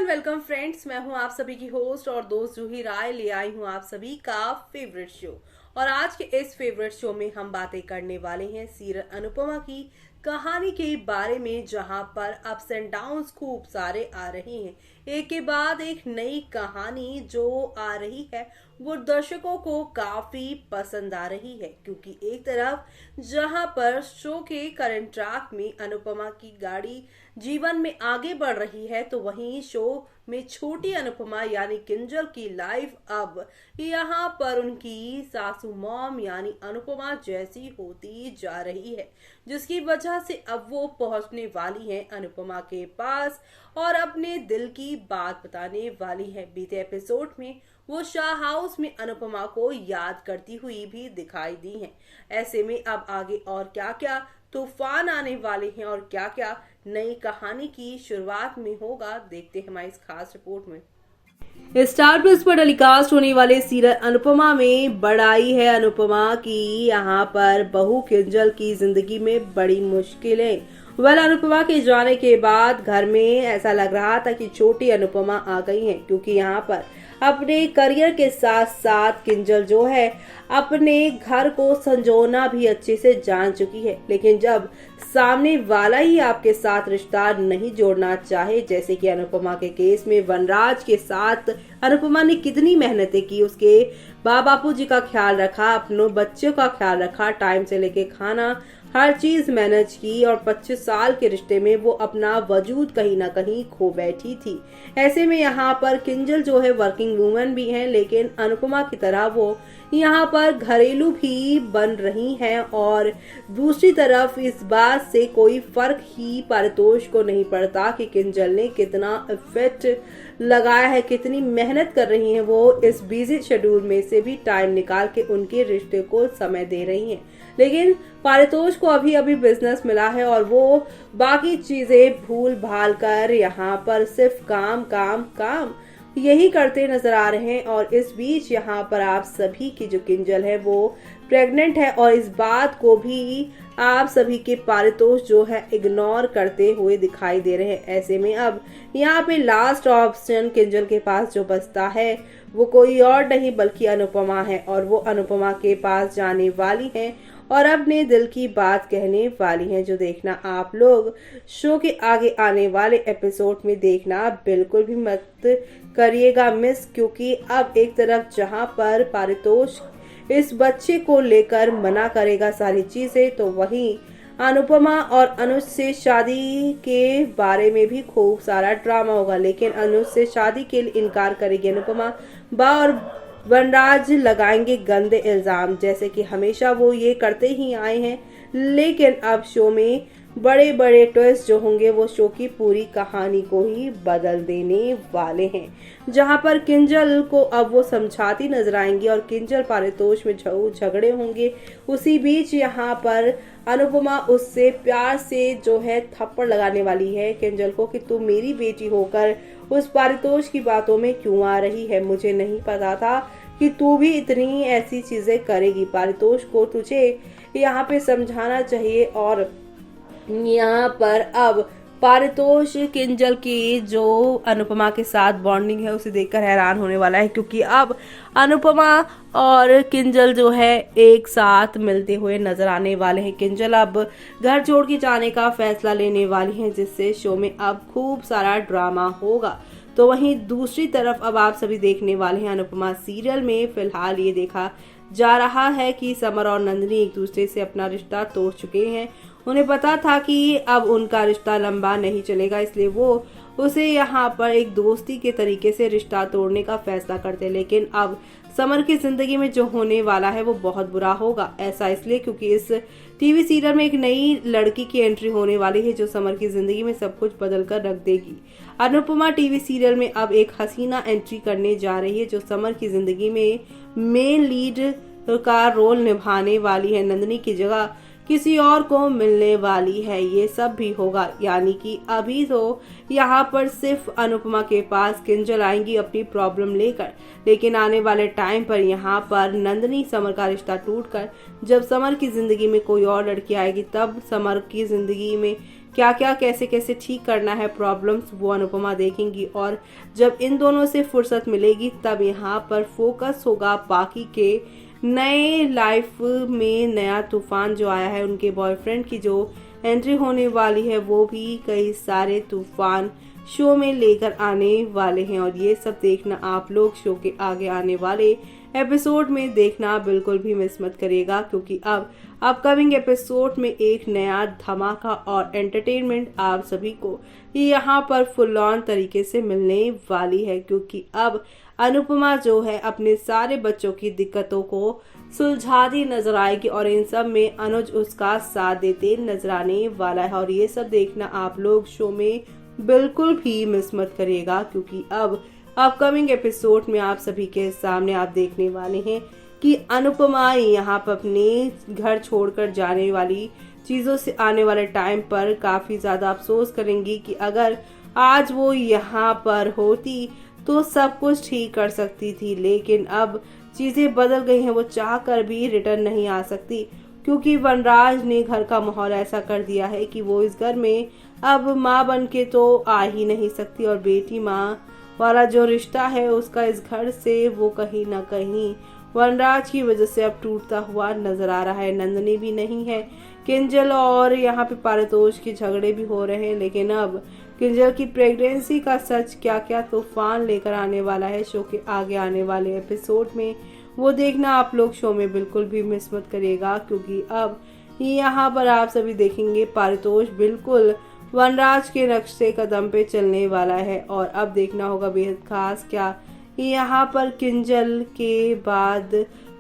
Welcome friends. मैं हूं आप सभी की होस्ट और दोस्त जूही राय। ले आई हूं आप सभी का फेवरेट शो। और आज के इस फेवरेट शो में हम बातें करने वाले हैं सीरियल अनुपमा की कहानी के बारे में, जहां पर अप्स एंड डाउन्स खूब सारे आ रहे हैं। एक के बाद एक नई कहानी जो आ रही है वो दर्शकों को काफी पसंद आ रही है, क्योंकि एक तरफ जहां पर शो के करंट ट्रैक में अनुपमा की गाड़ी जीवन में आगे बढ़ रही है, तो वहीं शो में छोटी अनुपमा यानी किंजल की लाइफ अब यहाँ पर उनकी सासू मॉम यानी अनुपमा जैसी होती जा रही है, जिसकी वजह से अब वो पहुंचने वाली है अनुपमा के पास और अपने दिल की बात बताने वाली है। बीते एपिसोड में वो शाह हाउस में अनुपमा को याद करती हुई भी दिखाई दी है। ऐसे में अब आगे और क्या क्या तूफान आने वाले हैं और क्या क्या नई कहानी की शुरुआत में होगा, देखते हैं हमारी इस खास रिपोर्ट में। स्टार प्लस पर टेलीकास्ट होने वाले सीरियल अनुपमा में बड़ाई है अनुपमा की यहाँ पर बहू किंजल की जिंदगी में बड़ी मुश्किलें। अनुपमा के जाने के बाद घर में ऐसा लग रहा था कि छोटी अनुपमा आ गई है, क्योंकि यहाँ पर अपने करियर के साथ साथ किंजल जो है अपने घर को संजोना भी अच्छे से जान चुकी है। लेकिन जब सामने वाला ही आपके साथ रिश्ता नहीं जोड़ना चाहे, जैसे कि अनुपमा के केस में वनराज के साथ अनुपमा ने कितनी मेहनतें की, उसके बापू जी का ख्याल रखा, अपनों बच्चों का ख्याल रखा, टाइम से लेके खाना हर चीज मैनेज की और 25 साल के रिश्ते में वो अपना वजूद कहीं ना कहीं खो बैठी थी। ऐसे में यहाँ पर किंजल जो है वर्किंग वुमन भी है, लेकिन अनुपमा की तरह वो यहाँ पर घरेलू भी बन रही हैं और दूसरी तरफ इस बात से कोई फर्क ही पारितोष को नहीं पड़ता कि किंजल ने कितना इफेक्ट लगाया है, कितनी मेहनत कर रही हैं वो इस बिजी शेड्यूल में से भी टाइम निकाल के उनके रिश्ते को समय दे रही हैं। लेकिन पारितोष को अभी अभी बिजनेस मिला है और वो बाकी चीजें भूल भाल कर यहाँ पर सिर्फ काम काम काम यही करते नजर आ रहे हैं। और इस बीच यहाँ पर आप सभी की जो किंजल है वो प्रेग्नेंट है और इस बात को भी आप सभी के पारितोष जो है इग्नोर करते हुए दिखाई दे रहे हैं। ऐसे में अब यहाँ पे लास्ट ऑप्शन किंजल के पास जो बचता है वो कोई और नहीं बल्कि अनुपमा है, और वो अनुपमा के पास जाने वाली है और अपने दिल की बात कहने वाली हैं, जो देखना आप लोग शो के आगे आने वाले एपिसोड में देखना बिल्कुल भी मत करिएगा मिस, क्योंकि अब एक तरफ जहां पर पारितोष इस बच्चे को लेकर मना करेगा सारी चीजें, तो वहीं अनुपमा और अनुज से शादी के बारे में भी खूब सारा ड्रामा होगा। लेकिन अनुज से शादी के लिए इनकार करेगी अनुपमा। और वनराज लगाएंगे गंदे इल्जाम, जैसे कि हमेशा वो ये करते ही आए हैं। लेकिन अब शो में बड़े बड़े ट्विस्ट जो होंगे वो शो की पूरी कहानी को ही बदल देने वाले हैं, जहां पर किंजल को अब वो समझाती नजर आएंगी और किंजल पारितोष में झगड़े होंगे। उसी बीच यहाँ पर अनुपमा उससे प्यार से जो है थप्पड़ लगाने वाली है किंजल को कि तू मेरी बेटी होकर उस पारितोष की बातों में क्यों आ रही है, मुझे नहीं पता था कि तू भी इतनी ऐसी चीजें करेगी। पारितोष को तुझे यहाँ पे समझाना चाहिए। और यहाँ पर अब पारितोष किंजल की जो अनुपमा के साथ बॉन्डिंग है उसे देखकर हैरान होने वाला है, क्योंकि अब अनुपमा और किंजल जो है एक साथ मिलते हुए नजर आने वाले हैं। किंजल अब घर छोड़ के जाने का फैसला लेने वाली है, जिससे शो में अब खूब सारा ड्रामा होगा। तो वहीं दूसरी तरफ अब आप सभी देखने वाले हैं अनुपमा सीरियल में फिलहाल ये देखा जा रहा है कि समर और नंदिनी एक दूसरे से अपना रिश्ता तोड़ चुके हैं। उन्हें पता था कि अब उनका रिश्ता लंबा नहीं चलेगा, इसलिए वो उसे यहाँ पर एक दोस्ती के तरीके से रिश्ता तोड़ने का फैसला करते। लेकिन अब समर की जिंदगी में जो होने वाला है वो बहुत बुरा होगा। ऐसा इसलिए क्योंकि इस टीवी सीरियल में एक नई लड़की की एंट्री होने वाली है, जो समर की जिंदगी में सब कुछ बदल कर रख देगी। अनुपमा टीवी सीरियल में अब एक हसीना एंट्री करने जा रही है, जो समर की जिंदगी में मेन लीड का रोल निभाने वाली है। नंदिनी की जगह किसी और को मिलने वाली है। ये सब भी होगा, यानी कि अभी तो यहाँ पर सिर्फ अनुपमा के पास किंजल आएंगी अपनी प्रॉब्लम लेकर, लेकिन आने वाले टाइम पर यहाँ पर नंदिनी समर का रिश्ता टूटकर जब समर की जिंदगी में कोई और लड़की आएगी, तब समर की जिंदगी में क्या क्या कैसे कैसे ठीक करना है प्रॉब्लम्स, वो अनुपमा देखेंगी। और जब इन दोनों से फुर्सत मिलेगी तब यहाँ पर फोकस होगा बाकी के नए लाइफ में। नया तूफान जो आया है, उनके बॉयफ्रेंड की जो एंट्री होने वाली है, वो भी कई सारे तूफान शो में लेकर आने वाले हैं। और ये सब देखना आप लोग शो के आगे आने वाले एपिसोड में देखना बिल्कुल भी मिस मत करिएगा, क्योंकि अब अपकमिंग एपिसोड में एक नया धमाका और एंटरटेनमेंट आप सभी को यहाँ पर फुल ऑन तरीके से मिलने वाली है। क्योंकि अब अनुपमा जो है अपने सारे बच्चों की दिक्कतों को सुलझाती नजर आएगी और इन सब में अनुज उसका साथ देते नजर आने वाला है। और ये सब देखना आप लोग शो में बिल्कुल भी मिस मत करिएगा, क्योंकि अब अपकमिंग एपिसोड में आप सभी के सामने आप देखने वाले हैं कि अनुपमा यहाँ पर अपने घर छोड़कर जाने वाली चीजों से आने वाले टाइम पर काफी ज्यादा अफसोस करेंगी कि अगर आज वो यहाँ पर होती तो सब कुछ ठीक कर सकती थी। लेकिन अब चीजें बदल गई हैं, वो चाह कर भी रिटर्न नहीं आ सकती, क्योंकि वनराज ने घर का माहौल ऐसा कर दिया है कि वो इस घर में अब माँ बन के तो आ ही नहीं सकती। और बेटी माँ वाला जो रिश्ता है उसका इस घर से वो कहीं ना कहीं वनराज की वजह से अब टूटता हुआ नजर आ रहा है। नंदनी भी नहीं है, किंजल और यहाँ पे पारितोष के झगड़े भी हो रहे हैं। लेकिन अब किंजल की प्रेगनेंसी का सच क्या क्या तूफान लेकर आने वाला है शो के आगे आने वाले एपिसोड में, वो देखना आप लोग शो में बिल्कुल भी मिस मत करिएगा। क्योंकि अब यहाँ पर आप सभी देखेंगे पारितोष बिल्कुल वनराज के नक्शे कदम पे चलने वाला है। और अब देखना होगा बेहद खास क्या यहाँ पर किंजल के बाद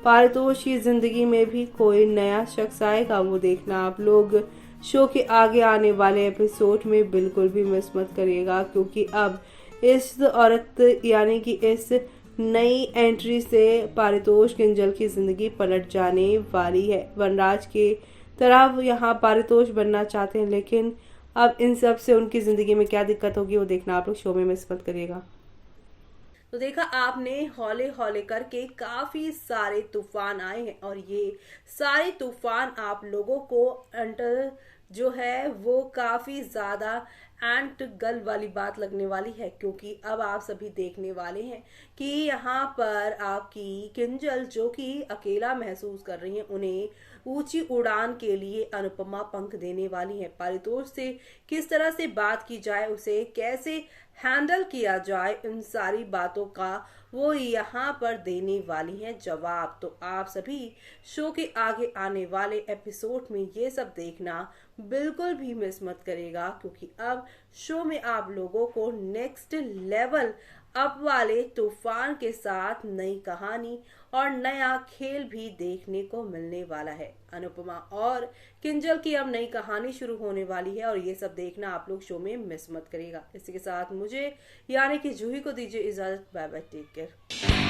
पारितोष की जिंदगी में भी कोई नया शख्स आएगा, वो देखना आप लोग शो के आगे आने वाले एपिसोड में बिल्कुल भी मिस मत करिएगा। क्योंकि अब इस औरत यानी कि इस नई एंट्री से पारितोष किंजल की जिंदगी पलट जाने वाली है। वनराज के तरह यहाँ पारितोष बनना चाहते हैं, लेकिन अब इन सब से उनकी जिंदगी में क्या दिक्कत होगी वो देखना आप लोग शो में मिस मत करिएगा। तो देखा आपने, हौले हौले करके काफी सारे तूफान आए हैं और ये सारे तूफान आप लोगों को अंटर जो है वो काफी ज्यादा एंट गल वाली बात लगने वाली है। क्योंकि अब आप सभी देखने वाले हैं कि यहाँ पर आपकी किंजल जो कि अकेला महसूस कर रही हैं, उन्हें ऊंची उड़ान के लिए अनुपमा पंख देने वाली है। पारितोष से किस तरह से बात की जाए, उसे कैसे हैंडल किया जाए, इन सारी बातों का वो यहाँ पर देने वाली है जवाब। तो आप सभी शो के आगे आने वाले एपिसोड में ये सब देखना बिल्कुल भी मिस मत करेगा। क्योंकि अब शो में आप लोगों को नेक्स्ट लेवल अप वाले तूफान के साथ नई कहानी और नया खेल भी देखने को मिलने वाला है। अनुपमा और किंजल की अब नई कहानी शुरू होने वाली है और ये सब देखना आप लोग शो में मिस मत करिएगा। इसी के साथ मुझे यानी कि जूही को दीजिए इजाजत। Bye bye, take care.